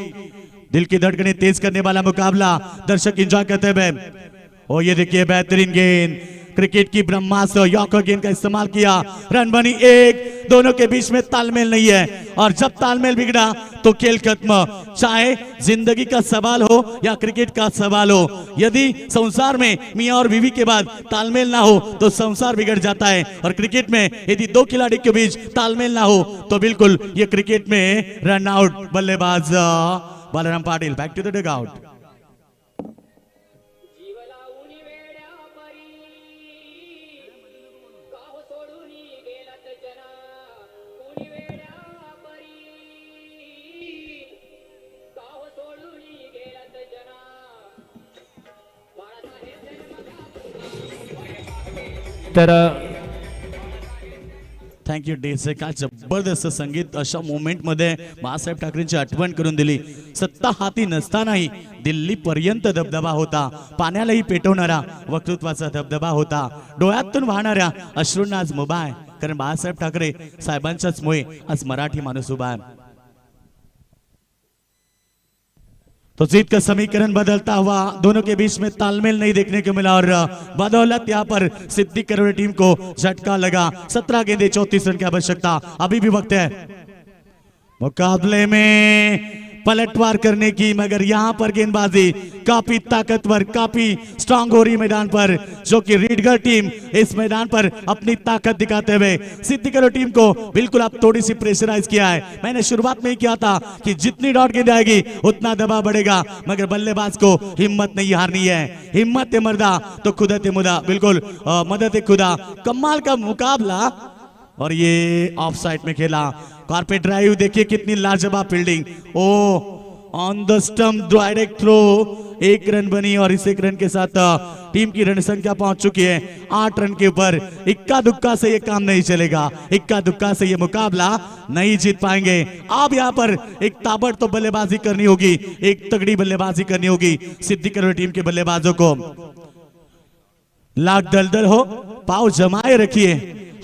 S2: दिल की धड़कनें तेज करने वाला मुकाबला दर्शक एंजॉय करते हुए। और ये देखिए बेहतरीन गेंद, क्रिकेट की ब्रह्मास्त्र यॉर्कर गेंद का इस्तेमाल किया, रन बनी 1। दोनों के बीच में तालमेल नहीं है, और जब तालमेल बिगड़ा तो खेल खत्म। चाहे जिंदगी का सवाल हो या क्रिकेट का सवाल हो, यदि संसार में मियां और बीवी के बाद तालमेल ना हो तो संसार बिगड़ जाता है। और क्रिकेट में यदि 2 खिलाड़ी के बीच तालमेल ना हो तो बिल्कुल ये क्रिकेट में रन आउट। बल्लेबाज Balaram Patil, back to the dugout.
S1: तर
S2: थँक्यू डेसे, काय जबरदस्त संगीत अशा मोमेंट मध्ये बाळासाहेब ठाकरेंची आठवण करून दिली। सत्ता हाती नसतानाही दिल्ली पर्यंत दबदबा होता, पाण्यालाही पेटवणारा वक्तृत्वाचा दबदबा होता, डोळ्यातून वाहणाऱ्या अश्रूंना आज मुभा आहे, कारण बाळासाहेब ठाकरे साहेबांच्याच मुळे आज मराठी माणूस उभा आहे। तो जीत का समीकरण बदलता हुआ, दोनों के बीच में तालमेल नहीं देखने को मिला, और बदौलत यहाँ पर सिद्दीक करवले टीम को झटका लगा। 17 गेंदे 34 रन की आवश्यकता, अभी भी वक्त है मुकाबले में पलटवार करने की, मगर यहाँ पर गेंदबाजी काफी ताकतवर, काफी स्ट्रांग हो रही मैदान पर, जो कि रेडगढ़ टीम इस मैदान पर अपनी ताकत दिखाते हुए सिद्दीक करवले टीम को बिल्कुल आप थोड़ी सी प्रेशराइज किया है। मैंने शुरुआत में ही किया था कि जितनी डॉट गेंद आएगी उतना दबाव बढ़ेगा, मगर बल्लेबाज को हिम्मत नहीं हारनी है। हिम्मत मर्दा तो खुदा मुदा, बिल्कुल मदद खुदा। कमाल का मुकाबला, और ये ऑफ साइड में खेला। कारपेट ड्राइव देखिए कितनी लाजवाब fielding. Oh on the stump direct throw, 1 run बनी और इस 1 रन के साथ टीम की रन संख्या पहुंच चुकी है 8 रन के ऊपर। इक्का दुक्का से ये काम नहीं चलेगा, इक्का दुक्का से ये मुकाबला नहीं जीत पाएंगे। अब यहाँ पर एक ताबड़तोड़ बल्लेबाजी करनी होगी, एक तगड़ी बल्लेबाजी करनी होगी सिद्धि करोल टीम के बल्लेबाजों को। लाख दलदल हो, पाव जमाए रखिए,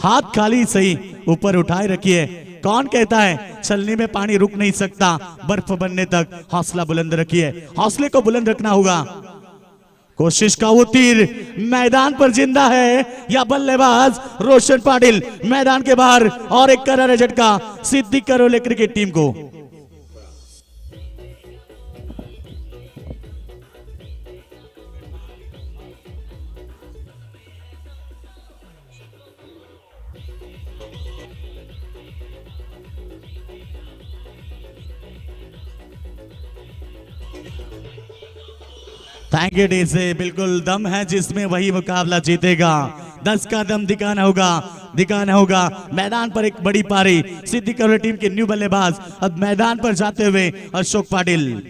S2: हाथ खाली सही ऊपर उठाए रखिए। कौन कहता है चलने में पानी रुक नहीं सकता, बर्फ बनने तक हौसला बुलंद रखिए, हौसले को बुलंद रखना होगा। कोशिश का वो तीर मैदान पर जिंदा है या बल्लेबाज रोशन पाटिल मैदान के बाहर, और एक करारा झटका सिद्धि करोले क्रिकेट टीम को। थैंक यू डीजे, बिल्कुल दम है जिसमें वही मुकाबला जीतेगा। 10 का दम दिखाना होगा। मैदान पर एक बड़ी पारी, सिद्धि करोल टीम के न्यू बल्लेबाज अब मैदान पर जाते हुए अशोक पाटिल।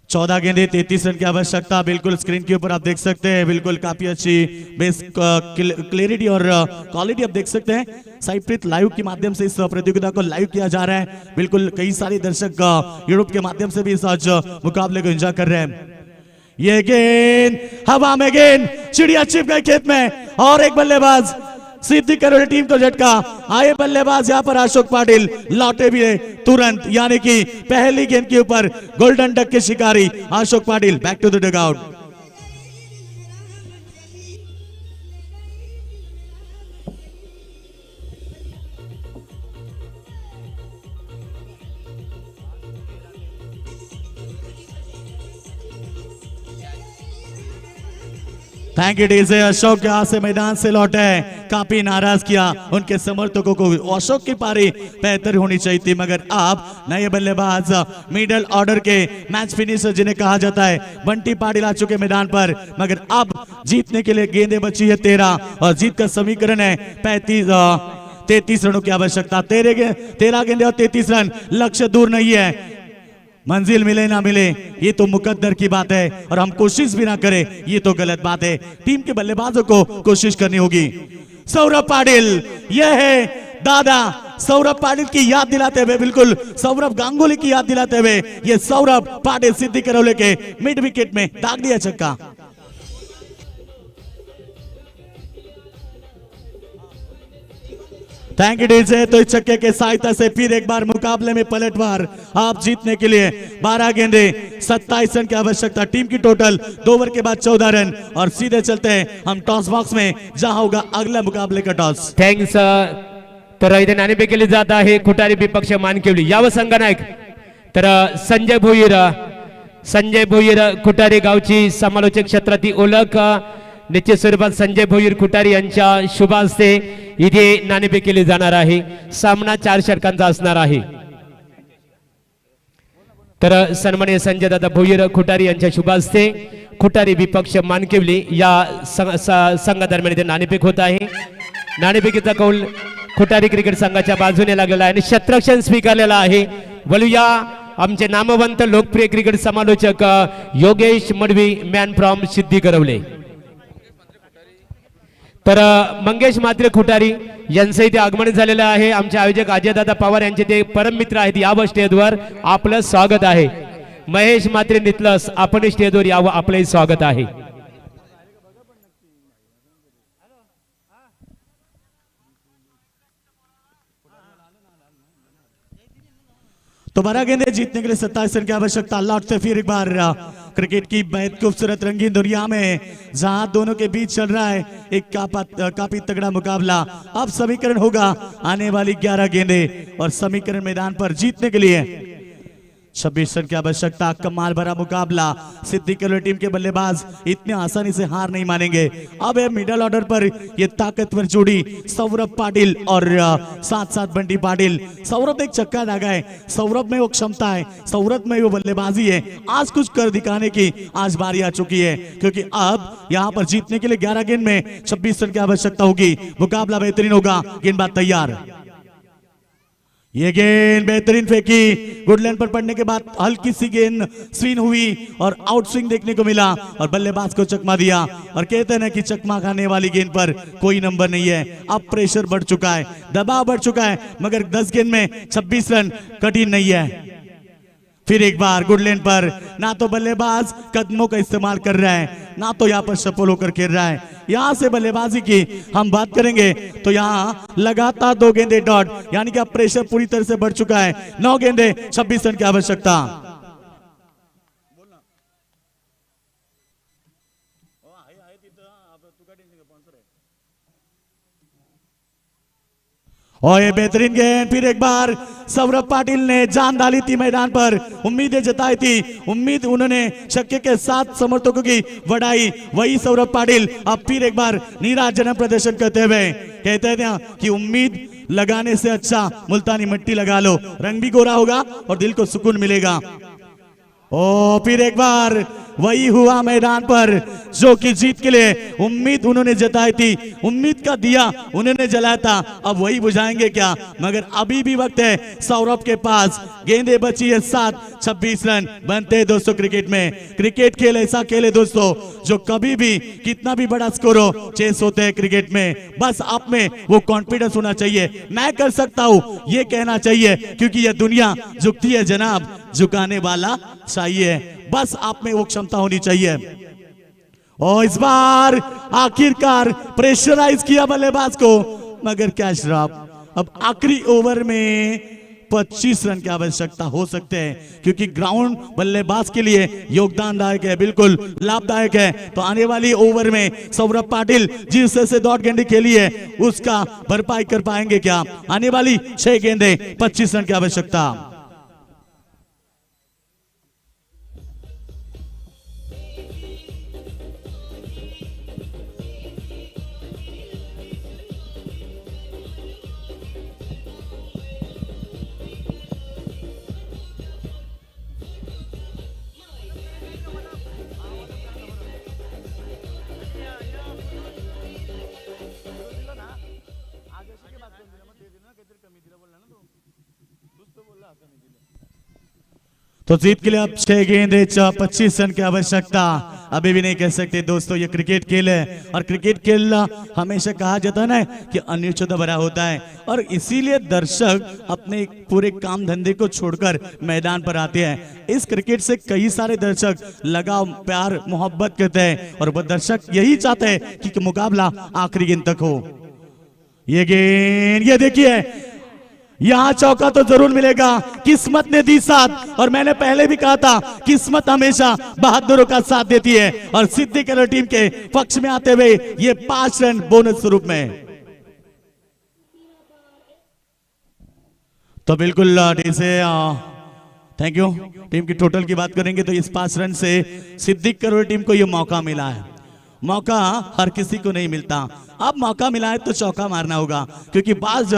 S2: 14 गेंदे 33 रन की आवश्यकता, बिल्कुल स्क्रीन के ऊपर आप देख सकते हैं, बिल्कुल काफी अच्छी बेस क्लियरिटी और क्वालिटी आप देख सकते हैं। साइप्रित लाइव के माध्यम से इस प्रतियोगिता को लाइव किया जा रहा है, बिल्कुल कई सारे दर्शक यूट्यूब के माध्यम से भी इस आज मुकाबले को एंजॉय कर रहे हैं। ये गेंद हवा में, गेंद चिड़िया छिप गई खेत में, और एक बल्लेबाज सिद्धि करोल टीम को झटका। आए बल्लेबाज यहाँ पर अशोक पाटिल लौटे भी तुरंत, यानी कि पहली गेंद के ऊपर गोल्डन डक के शिकारी Ashok Patil. Back to the dugout. Thank you DJ. Ashok यहाँ से मैदान से लौटे, काफी नाराज किया उनके समर्थकों को। अशोक की पारी बेहतर होनी चाहिए थी, मगर आप नए बल्लेबाज मिडल ऑर्डर के मैच फिनिशर जिन्हें कहा जाता है बंटी पाटिल आ चुके मैदान पर, मगर अब जीतने के लिए गेंदें बची है 13 और जीत का समीकरण है 33 रनों की आवश्यकता। 13 गेंदे और 33 रन, लक्ष्य दूर नहीं है। मंजिल मिले ना मिले ये तो मुकद्दर की बात है, और हम कोशिश भी ना करें ये तो गलत बात है। टीम के बल्लेबाजों को कोशिश करनी होगी। सौरभ पाटिल, यह है दादा सौरभ पाटिल की याद दिलाते हुए, बिल्कुल सौरभ गांगुली की याद दिलाते हुए, ये सौरभ पाटिल सिद्धि करोले के मिड विकेट में दाग दिया छक्का। Thank you DJ. तो इस छक्के के सहायता से फिर एक बार मुकाबले में पलटवार आप जीतने के लिए 12 गेंदे 27 रन की आवश्यकता। टीम की टोटल 2 ओवर के बाद 14 रन, और सीधे चलते हैं हम टॉस बॉक्स में, जहां होगा अगला मुकाबले का टॉस।
S1: थँक्स। तर इथे नाणेफेक केली जात आहे, खुटारी विपक्ष मानकेवली यावं संघनायक। तर संजय भोईर खुटारी गावची समालोचक क्षेत्रातील ओळख निश्चित स्वरूपात संजय भोईर खुटारी यांच्या शुभ हस्ते इथे नाणेफेक केली जाणार आहे। सामना 4 षटकांचा असणार आहे। तर सन्माननीय संजय दादा भोईर खुटारी यांच्या शुभ हस्ते खुटारी विपक्ष मानकेवली या संघादरम्यान इथे नाणेफेक होत आहे। नाणेफेकीचा कौल खुटारी क्रिकेट संघाच्या बाजूने लागलेला आहे आणि क्षेत्ररक्षण स्वीकारलेला आहे। वळूया आमचे नामवंत लोकप्रिय क्रिकेट समालोचक योगेश मडवी, मॅन फ्रॉम सिद्धी करवले। तर मंगेश मात्रे खुटारी यांचं इथे आगमन झालेलं आहे। आमचे आयोजक अजयदादा पवार यांचे ते परम मित्र आहेत, यावं स्टेजवर, आपलं स्वागत आहे। महेश मात्रे नितलस, आपण स्टेजवर यावं, आपलंही स्वागत आहे।
S2: तो 12 गेंदे जीतने के लिए 27 रन की आवश्यकता। लौटते फिर एक बार क्रिकेट की बेहद खूबसूरत रंगीन दुनिया में, जहां दोनों के बीच चल रहा है एक काफी तगड़ा मुकाबला। अब समीकरण होगा आने वाली 11 गेंदे, और समीकरण मैदान पर जीतने के लिए 26 रन की आवश्यकता। कमाल भरा मुकाबला। सिद्धि करोल टीम के बल्लेबाज इतने आसानी से हार नहीं मानेंगे। अब मिडल ऑर्डर पर ये ताकतवर जोड़ी सौरभ पाटिल और साथ साथ बंटी पाटिल। सौरभ एक चक्का दागा है, सौरभ में वो क्षमता है, सौरभ में वो बल्लेबाजी है। आज कुछ कर दिखाने की आज बारी आ चुकी है, क्योंकि अब यहां पर जीतने के लिए 11 गेंद में 26 रन की आवश्यकता होगी। मुकाबला बेहतरीन होगा। गेंदबाज तैयार। ये गेंद बेहतरीन फेंकी, गुड लाइन पर पड़ने के बाद हल्की सी गेंद स्विंग हुई और आउट स्विंग देखने को मिला और बल्लेबाज को चकमा दिया। और कहते हैं ना कि चकमा खाने वाली गेंद पर कोई नंबर नहीं है। अब प्रेशर बढ़ चुका है, दबाव बढ़ चुका है, मगर 10 गेंद में 26 रन कठिन नहीं है। फिर एक बार गुड लेन पर ना तो बल्लेबाज कदमों का इस्तेमाल कर रहा है, ना तो यहाँ पर सफल होकर खेल रहा है। यहाँ से बल्लेबाजी की हम बात करेंगे तो यहाँ लगातार 2 गेंदे डॉट, यानी कि अब प्रेशर पूरी तरह से बढ़ चुका है। 9 गेंदे 26 रन की आवश्यकता। और ये बेहतरीन गेंद, फिर एक बार सौरभ पाटिल ने जान डाली थी मैदान पर, उम्मीदें जताई थी, उम्मीद उन्होंने छक्के के साथ समर्थकों की बढ़ाई। वही सौरभ पाटिल अब फिर एक बार नीराजनक प्रदर्शन करते हुए कहते हैं कि उम्मीद लगाने से अच्छा मुल्तानी मिट्टी लगा लो, रंग भी गोरा होगा और दिल को सुकून मिलेगा। ओ फिर एक बार वही हुआ मैदान पर जो कि जीत के लिए उम्मीद उन्होंने जताई थी, उम्मीद का दिया उन्होंने जलाया था, अब वही बुझाएंगे क्या। मगर अभी भी वक्त है सौरभ के पास, गेंदें बची है 7, 26 रन बनते हैं दोस्तों। क्रिकेट में क्रिकेट खेल ऐसा खेले दोस्तों जो कभी भी कितना भी बड़ा स्कोर हो चेस होते हैं क्रिकेट में। बस आप में वो कॉन्फिडेंस होना चाहिए, मैं कर सकता हूं ये कहना चाहिए, क्योंकि यह दुनिया झुकती है जनाब, झुकाने वाला चाहिए, बस आप में वो क्षमता होनी चाहिए। और इस बार आखिरकार प्रेशराइज किया बल्लेबाज को, मगर क्या श्राप, अब आखिरी ओवर में 25 रन की आवश्यकता हो सकते हैं, क्योंकि ग्राउंड बल्लेबाज के लिए योगदानदायक है, बिल्कुल लाभदायक है। तो आने वाली ओवर में सौरभ पाटिल जिस तरह से डॉट गेंदे खेली है उसका भरपाई कर पाएंगे क्या। आने वाली 6 गेंदें 25 रन की आवश्यकता। तो जीत के लिए अब 6 गेंदे 25 रन की आवश्यकता। अभी भी नहीं कह सकते दोस्तों ये क्रिकेट खेल है, और क्रिकेट खेल हमेशा कहा जाता है ना कि अनिश्चित भरा होता है, और इसीलिए दर्शक अपने पूरे काम धंधे को छोड़कर मैदान पर आते हैं। इस क्रिकेट से कई सारे दर्शक लगाव, प्यार, मोहब्बत करते हैं, और वह दर्शक यही चाहते हैं कि मुकाबला आखिरी गेंद तक हो। ये गेंद, ये देखिए यहां चौका तो जरूर मिलेगा, किस्मत ने दी साथ, और मैंने पहले भी कहा था किस्मत हमेशा बहादुरों का साथ देती है, और सिद्दीक अली टीम के पक्ष में आते हुए ये 5 रन बोनस स्वरूप में। तो बिल्कुल से थैंक यू। टीम की टोटल की बात करेंगे तो इस 5 रन से सिद्दीक अली टीम को ये मौका मिला है। मौका हर किसी को नहीं मिलता, अब मौका मिला है तो चौका मारना होगा, क्योंकि बाज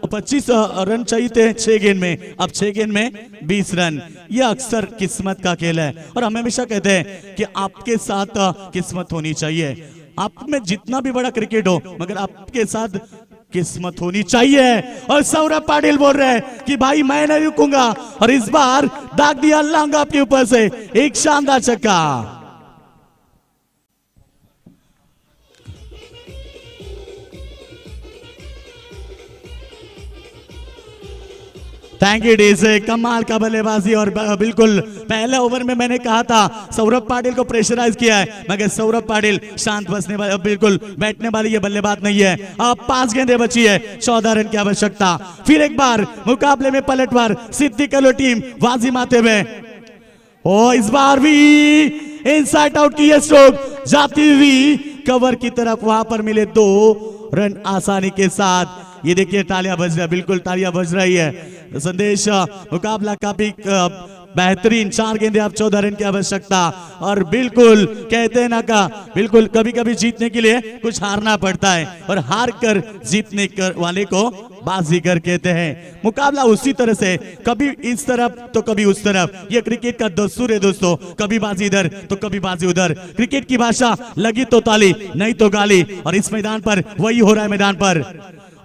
S2: 25 रन चाहिए थे 6 गेंद में, अब 6 गेंद में 20 रन। यह अक्सर किस्मत का खेल है, और हम हमेशा कहते हैं कि आपके साथ किस्मत होनी चाहिए। आप में जितना भी बड़ा क्रिकेट हो, मगर आपके साथ किस्मत होनी चाहिए। और सौरभ पाटिल बोल रहे हैं कि भाई मैं नहीं रुकूंगा, और इस बार दाग दिया लांग आपके ऊपर से एक शानदार छक्का। थैंक यू डीजे, कमाल का बल्लेबाजी। और बिल्कुल पहले ओवर में मैंने कहा था सौरभ पाटिल को प्रेशराइज किया है, मगर सौरभ पाटिल शांत बसने वाले, बिल्कुल बैठने वाली ये बल्लेबाज नहीं है। अब 5 गेंदें बची है, 14 रन की आवश्यकता। फिर एक बार मुकाबले में पलटवार, सिद्दीक अली टीम बाजी मारते हुए। ओ इस बार भी इनसाइड आउट की स्ट्रोक जाती हुई कवर की तरफ, वहां पर मिले 2 रन आसानी के साथ। ये देखिए तालियां बज रही है, बिल्कुल तालियां बज रही है। संदेश मुकाबला काफी बेहतरीन, 4 गेंदे अब 14 रन की आवश्यकता। और बिल्कुल कहते हैं ना का, बिल्कुल कभी कभी जीतने के लिए कुछ हारना पड़ता है, और हार कर जीतने वाले को बाजीगर कहते हैं। मुकाबला उसी तरह से, कभी इस तरफ तो कभी उस तरफ, ये क्रिकेट का दस्तूर है दोस्तों, कभी बाजी इधर तो कभी बाजी उधर। क्रिकेट की भाषा लगी तो ताली, नहीं तो गाली, और इस मैदान पर वही हो रहा है मैदान पर।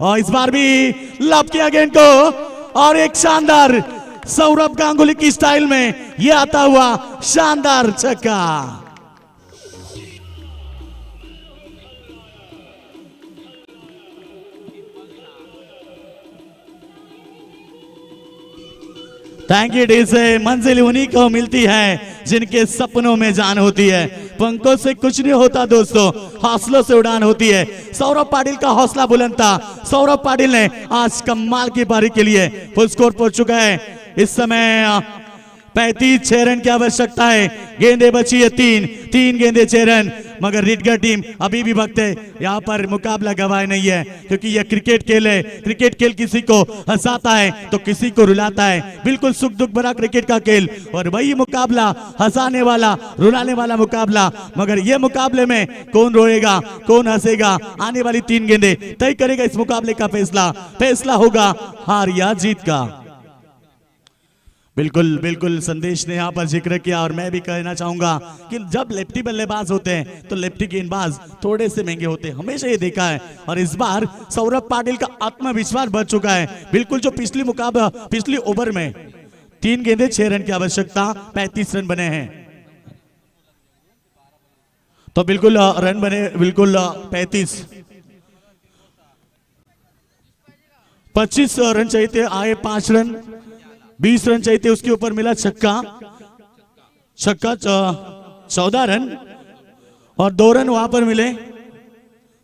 S2: और इस बार भी लॉब किया गेंद को, और एक शानदार सौरभ गांगुली की स्टाइल में ये आता हुआ शानदार छक्का। थैंक यू डी से मंजिल उन्हीं को मिलती है जिनके सपनों में जान होती है। पंखों से कुछ नहीं होता दोस्तों, हौसलों से उड़ान होती है। सौरभ पाटिल का हौसला बुलंद था। सौरभ पाटिल ने आज कमाल की पारी के लिए फुल स्कोर पहुंच चुका है। इस समय 35 रन की आवश्यकता है। गेंदे बची है 3 गेंदे 6 रन, मगर रीडगर टीम अभी भी वक्त है, यहाँ पर मुकाबला गवाए नहीं है, क्योंकि यह क्रिकेट खेल है। क्रिकेट खेल किसी को हंसाता है तो किसी को रुलाता है, बिल्कुल सुख दुख भरा क्रिकेट का खेल। और वही मुकाबला हंसाने वाला रुलाने वाला मुकाबला, मगर यह मुकाबले में कौन रोएगा कौन हंसेगा, आने वाली 3 गेंदे तय करेगा इस मुकाबले का फैसला होगा हार या जीत का। बिल्कुल बिल्कुल संदेश ने यहाँ पर जिक्र किया, और मैं भी कहना चाहूंगा कि जब लेफ्टी बल्लेबाज होते हैं तो लेफ्टी गेंदबाज थोड़े से महंगे होते हैं, हमेशा ये देखा है। और इस बार सौरभ पाटिल का आत्मविश्वास बढ़ चुका है। बिल्कुल जो पिछली ओवर में 3 गेंदे 6 रन की आवश्यकता, 35 रन बने हैं, तो बिल्कुल रन बने बिल्कुल 25 रन चाहिए थे, आए 5 रन, 20 रन चाहिए थे, उसके ऊपर मिला छक्का 14 रन, और 2 रन वहां पर मिले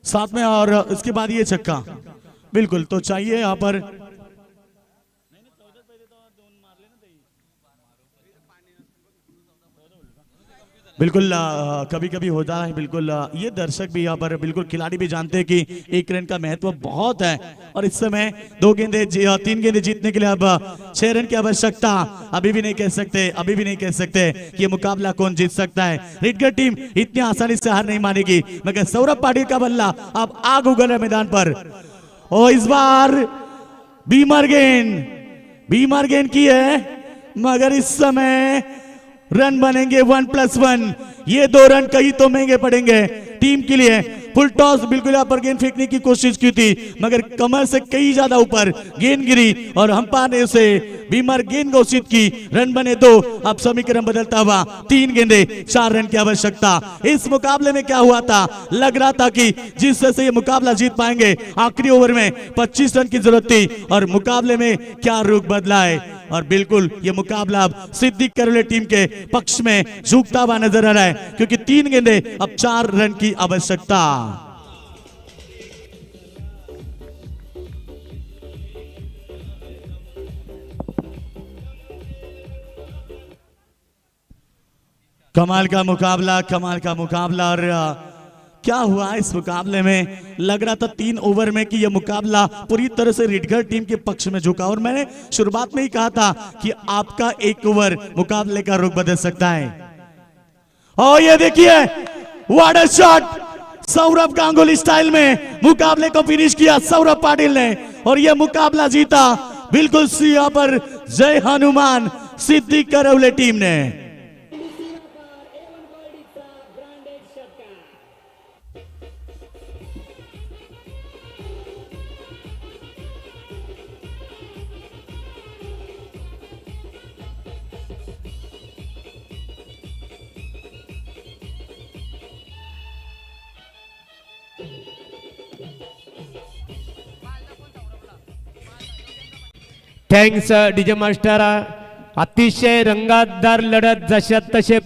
S2: साथ में, और इसके बाद ये छक्का। बिल्कुल तो चाहिए यहां पर बिल्कुल कभी कभी होता है। बिल्कुल ये दर्शक भी यहाँ पर, बिल्कुल खिलाड़ी भी जानते हैं कि 1 रन का महत्व बहुत है। और इस समय 3 गेंदे जीतने के लिए अब 6 रन की आवश्यकता। अभी भी नहीं कह सकते कि ये मुकाबला कौन जीत सकता है। रीडगर टीम इतनी आसानी से हार नहीं मानेगी, मगर सौरभ पाटिल का बल्ला अब आग उगल है मैदान पर। और इस बार बीमर गेंद की है, मगर इस समय रन बनेंगे 1+1। ये 2 रन कहीं तो महंगे पड़ेंगे टीम के लिए। फुल टॉस बिल्कुल यहाँ पर गेंद फेंकने की कोशिश की थी, मगर कमर से कहीं ज्यादा ऊपर गेंद गिरी और अंपायर ने उसे बीमर गेंद घोषित की। रन बने 2। अब समीकरण बदलता हुआ 3 गेंदे 4 रन की आवश्यकता। इस मुकाबले में क्या हुआ था, लग रहा था कि जिस तरह से ये मुकाबला जीत पाएंगे, आखिरी ओवर में 25 रन की जरूरत थी, और मुकाबले में क्या रुख बदला है। और बिल्कुल ये मुकाबला अब सिद्दीक करौली टीम के पक्ष में झुकता हुआ नजर आ रहा है, क्योंकि 3 गेंदे अब 4 रन की आवश्यकता। कमाल का मुकाबला। और क्या हुआ इस मुकाबले में, लग रहा था 3 ओवर में कि यह मुकाबला पूरी तरह से रीडगर टीम के पक्ष में झुका। और मैंने शुरुआत में ही कहा था कि आपका 1 ओवर मुकाबले का रुख बदल सकता है। और ये देखिए what a shot, Saurabh Ganguly style में मुकाबले को फिनिश किया सौरभ पाटिल ने, और यह मुकाबला जीता बिल्कुल यहाँ पर जय हनुमान सिद्दीक करौली टीम ने।
S1: Thanks DJ master. अतिशय रंगतदार लढत जशात तसे